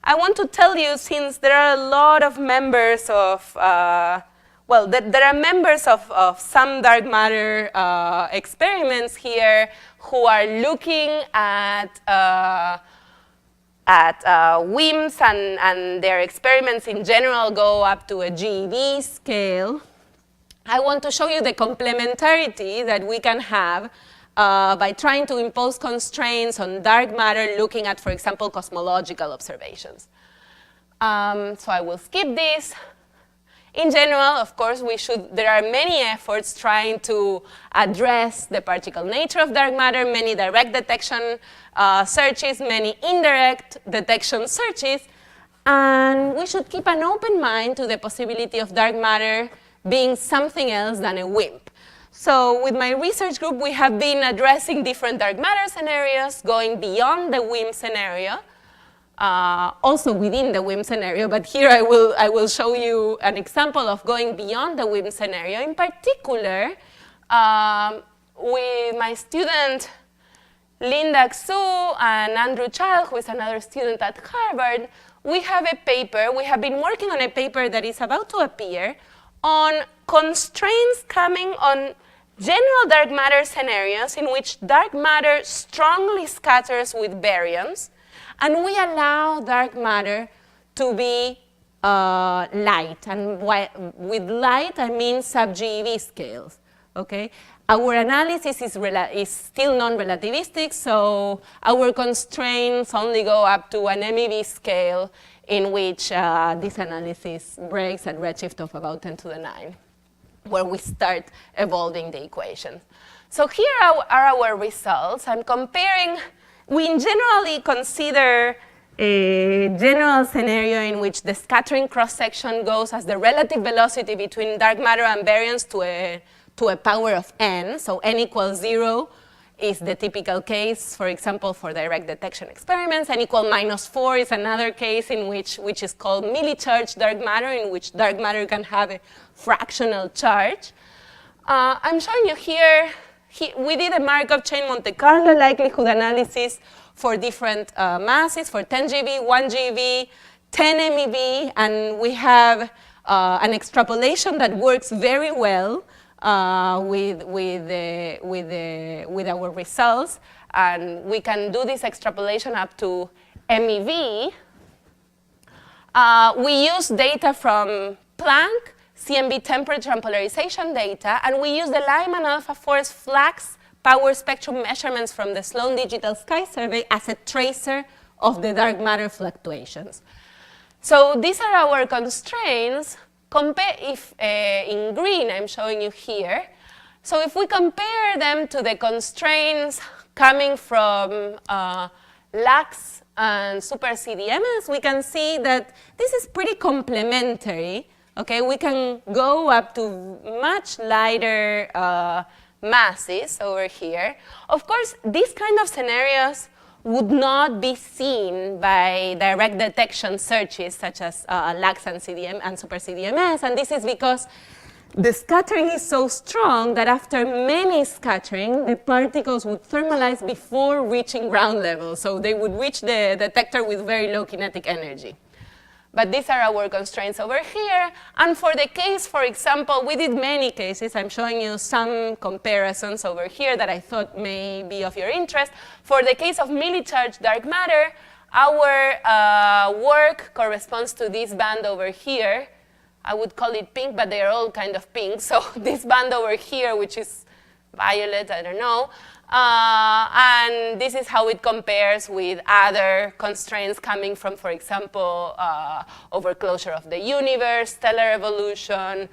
I want to tell you, since there are a lot of members of, there are members of some dark matter experiments here who are looking at WIMPs, and their experiments in general go up to a GeV scale. I want to show you the complementarity that we can have by trying to impose constraints on dark matter looking at, for example, cosmological observations. So I will skip this. In general, of course, there are many efforts trying to address the particle nature of dark matter, many direct detection searches, many indirect detection searches, and we should keep an open mind to the possibility of dark matter being something else than a WIMP. So with my research group, we have been addressing different dark matter scenarios, going beyond the WIM scenario, also within the WIM scenario, but here I will show you an example of going beyond the WIM scenario. In particular, with my student Linda Xu and Andrew Child, who is another student at Harvard, we have been working on a paper that is about to appear on constraints coming on general dark matter scenarios in which dark matter strongly scatters with baryons, and we allow dark matter to be light. And with light, I mean sub-GeV scales, okay? Our analysis is still non-relativistic, so our constraints only go up to an MeV scale in which this analysis breaks at redshift of about 10 to the 9, where we start evolving the equations. So here are our results. I'm comparing, we generally consider a general scenario in which the scattering cross-section goes as the relative velocity between dark matter and baryons to a power of n. So n equals 0 is the typical case, for example, for direct detection experiments. N equal -4 is another case in which is called milli-charged dark matter, in which dark matter can have a fractional charge. I'm showing you here, we did a Markov chain Monte Carlo likelihood analysis for different masses, for 10 GeV, 1 GeV, 10 MeV, and we have an extrapolation that works very well with our results, and we can do this extrapolation up to MeV. We use data from Planck, CMB temperature and polarization data, and we use the Lyman alpha force flux power spectrum measurements from the Sloan Digital Sky Survey as a tracer of the dark matter fluctuations. So these are our constraints. In green, I'm showing you here. So if we compare them to the constraints coming from LUX and super CDMs, we can see that this is pretty complementary. Okay, we can go up to much lighter masses over here. Of course, these kind of scenarios would not be seen by direct detection searches such as LUX and CDM and super CDMS, and this is because the scattering is so strong that after many scattering, the particles would thermalize before reaching ground level, so they would reach the detector with very low kinetic energy. But these are our constraints over here. And for the case, for example, we did many cases. I'm showing you some comparisons over here that I thought may be of your interest. For the case of milli-charged dark matter, our work corresponds to this band over here. I would call it pink, but they are all kind of pink. So this band over here, which is violet, I don't know. And this is how it compares with other constraints coming from, for example, overclosure of the universe, stellar evolution,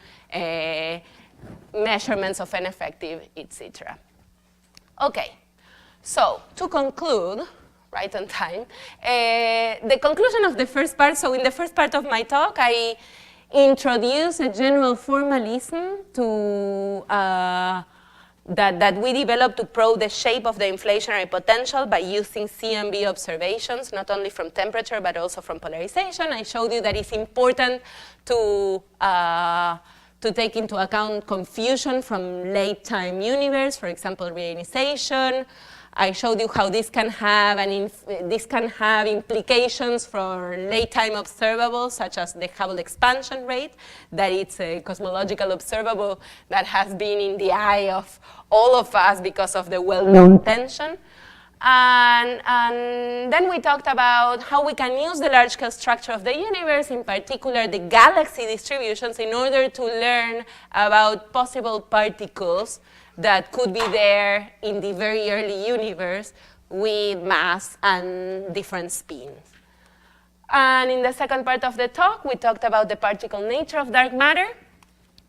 measurements of n effective, etc. Okay, so to conclude, right on time, the conclusion of the first part. So in the first part of my talk, I introduce a general formalism to that we developed to probe the shape of the inflationary potential by using CMB observations, not only from temperature, but also from polarization. I showed you that it's important to take into account confusion from late-time universe, for example, reionization. I showed you how this can have implications for late-time observables, such as the Hubble expansion rate, that it's a cosmological observable that has been in the eye of all of us because of the well-known tension. And then we talked about how we can use the large-scale structure of the universe, in particular the galaxy distributions, in order to learn about possible particles that could be there in the very early universe with mass and different spins. And in the second part of the talk, we talked about the particle nature of dark matter.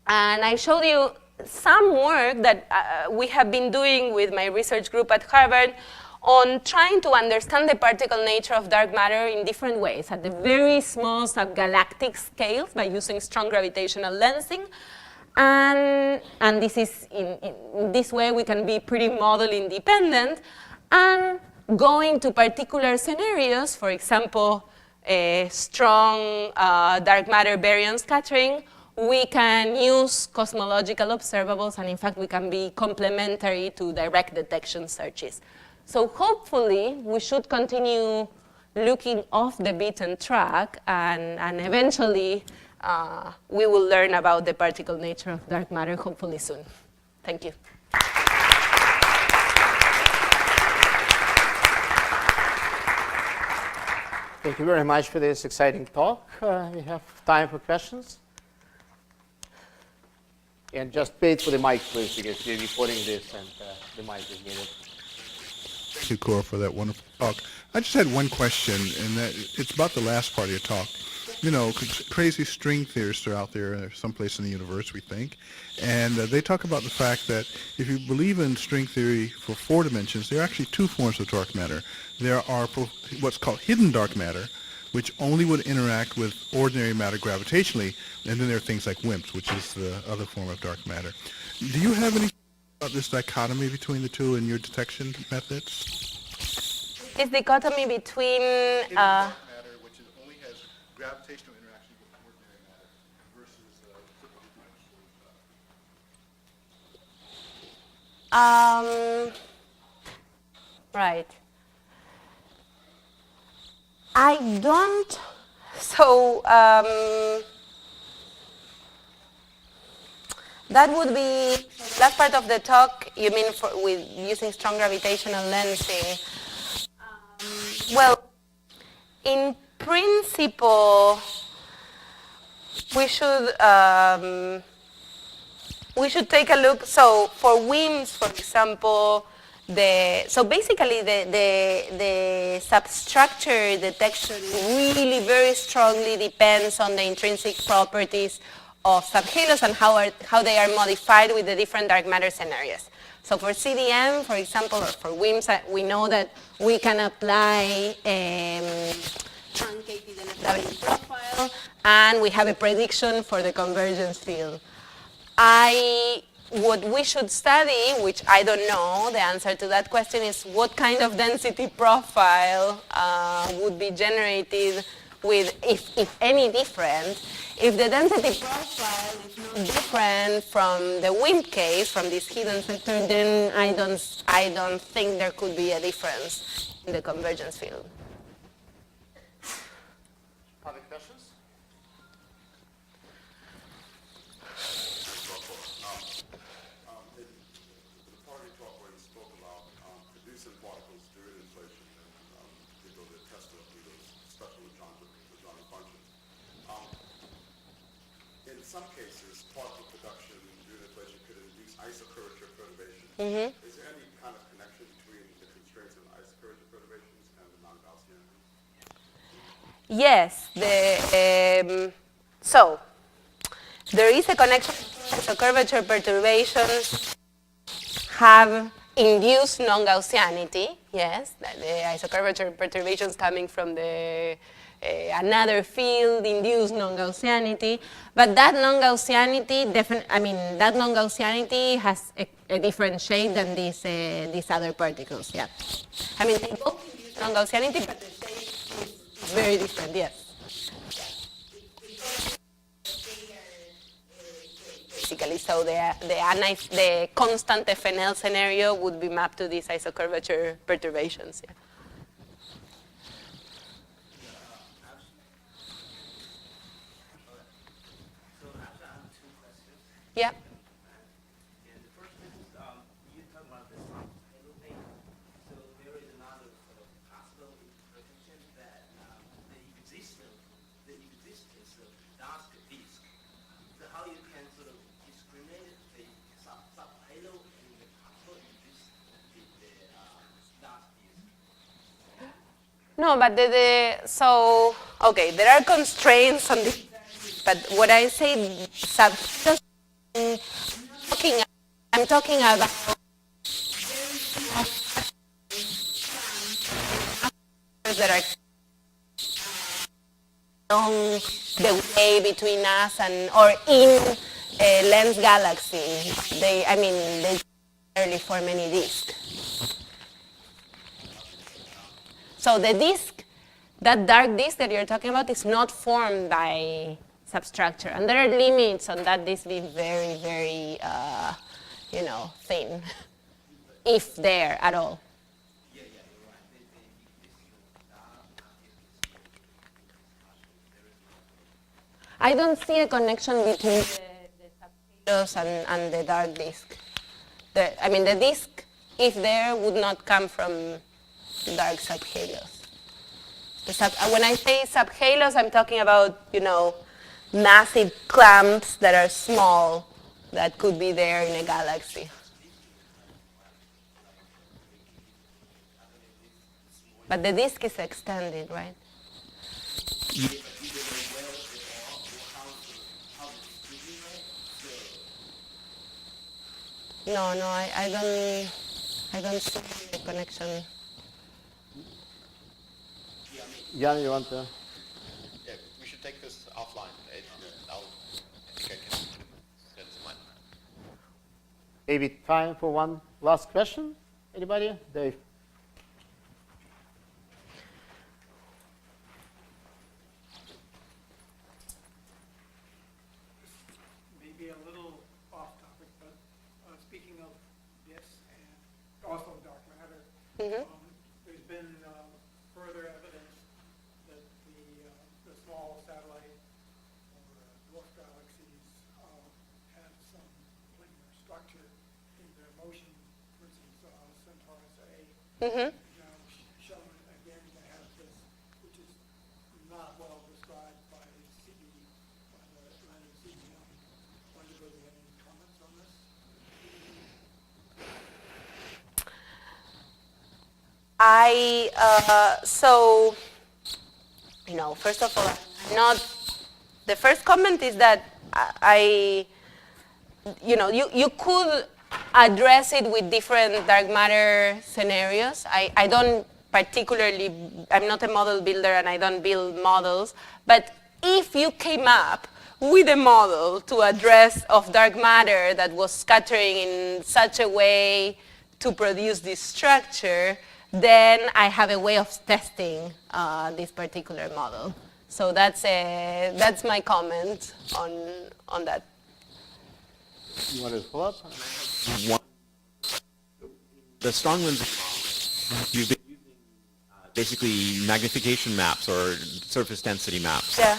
And I showed you some work that we have been doing with my research group at Harvard on trying to understand the particle nature of dark matter in different ways, at the very small subgalactic scales by using strong gravitational lensing, And this is in this way we can be pretty model independent. And going to particular scenarios, for example, a strong dark matter baryon scattering, we can use cosmological observables, and in fact we can be complementary to direct detection searches. So hopefully we should continue looking off the beaten track, and eventually we will learn about the particle nature of dark matter, hopefully soon. Thank you. Thank you very much for this exciting talk. We have time for questions. And just wait for the mic, please, because we're recording this and the mic is needed. Thank you, Cora, for that wonderful talk. I just had one question, and that it's about the last part of your talk. You know, crazy string theorists are out there someplace in the universe, we think, and they talk about the fact that if you believe in string theory for 4 dimensions, there are actually 2 forms of dark matter. There are what's called hidden dark matter, which only would interact with ordinary matter gravitationally, and then there are things like WIMPs, which is the other form of dark matter. Do you have any about this dichotomy between the two in your detection methods? This dichotomy between Hidden dark matter, which only has gravitational interaction with ordinary matter, versus right. I don't, so that would be, last part of the talk, you mean with using strong gravitational lensing. Well, in principle, we should take a look, so for WIMPs, for example, so basically the substructure detection really very strongly depends on the intrinsic properties of subhalos and how they are modified with the different dark matter scenarios. So for CDM, for example, or for WIMPs, we know that we can apply truncated NFW profile, and we have a prediction for the convergence field. What we should study, which I don't know, the answer to that question is what kind of density profile would be generated with, if any, different. If the density profile is not different from the WIMP case, from this hidden sector, then I don't think there could be a difference in the convergence field. Other questions? in some cases, particle production during inflation could induce isocurvature perturbations. Mm-hmm. Is there any kind of connection between the constraints of isocurvature perturbations and the non-Gaussianity? Yes. So there is a connection. So curvature perturbations have induced non-Gaussianity. Yes, the isocurvature perturbations coming from the another field induced non-Gaussianity, but that non-Gaussianity that non-Gaussianity has a different shape than these other particles. Yeah, I mean they both induce non-Gaussianity, but the shape is very different. Yes. Basically, so the constant FNL scenario would be mapped to these isocurvature perturbations. Yeah. Yeah. And the first is, you talk about the Subhalo thing. So there is another sort of possible interpretation that the existence of dark disk. So how you can sort of discriminate the Subhalo and the possible existence of the dark disk? No, but so okay, there are constraints on this, but what I say I'm talking about that are along the way between us and or in a lens galaxy. They rarely form any disk. So the disk, that dark disk that you're talking about, is not formed by substructure, and there are limits on that disk being very, very, thin, if there at all. I don't see a connection between the subhalos and the dark disk. The disk, if there, would not come from dark subhalos. When I say subhalos, I'm talking about, massive clumps that are small that could be there in a galaxy. But the disk is extended, right? No, I don't see the connection. Jan, you want to? Yeah, we should take this offline. I think I can send some money. Maybe time for one last question? Anybody? Dave? Maybe a little off topic, but speaking of this and also dark matter, there's been further evidence that the small satellite or dwarf galaxies have some planar structure in their motion. For instance, Centaurus A now shown again to have this, which is not well described by the CDM. Wonder if you have any comments on this? First of all, the first comment is that you could address it with different dark matter scenarios. I don't particularly, I'm not a model builder and I don't build models, but if you came up with a model to address of dark matter that was scattering in such a way to produce this structure, then I have a way of testing this particular model. So that's my comment on that. You want to follow up? The strong lens model, you've been using basically magnification maps or surface density maps. Yeah.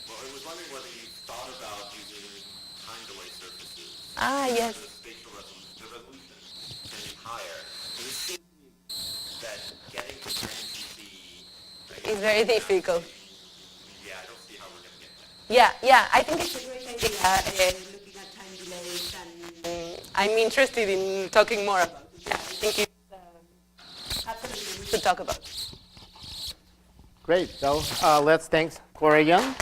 Well, I was wondering whether you thought about using time delay surfaces. Yes. The spatial resolution, the resolution can be higher. It seems to me that getting to 10 dB It's very difficult. Yeah, I don't see how we're going to get there. Yeah, I think it's a great idea looking at time delays, and I'm interested in talking more about it. Yeah, I think it's absolutely we should talk about it. Great. So let's thank Cora again.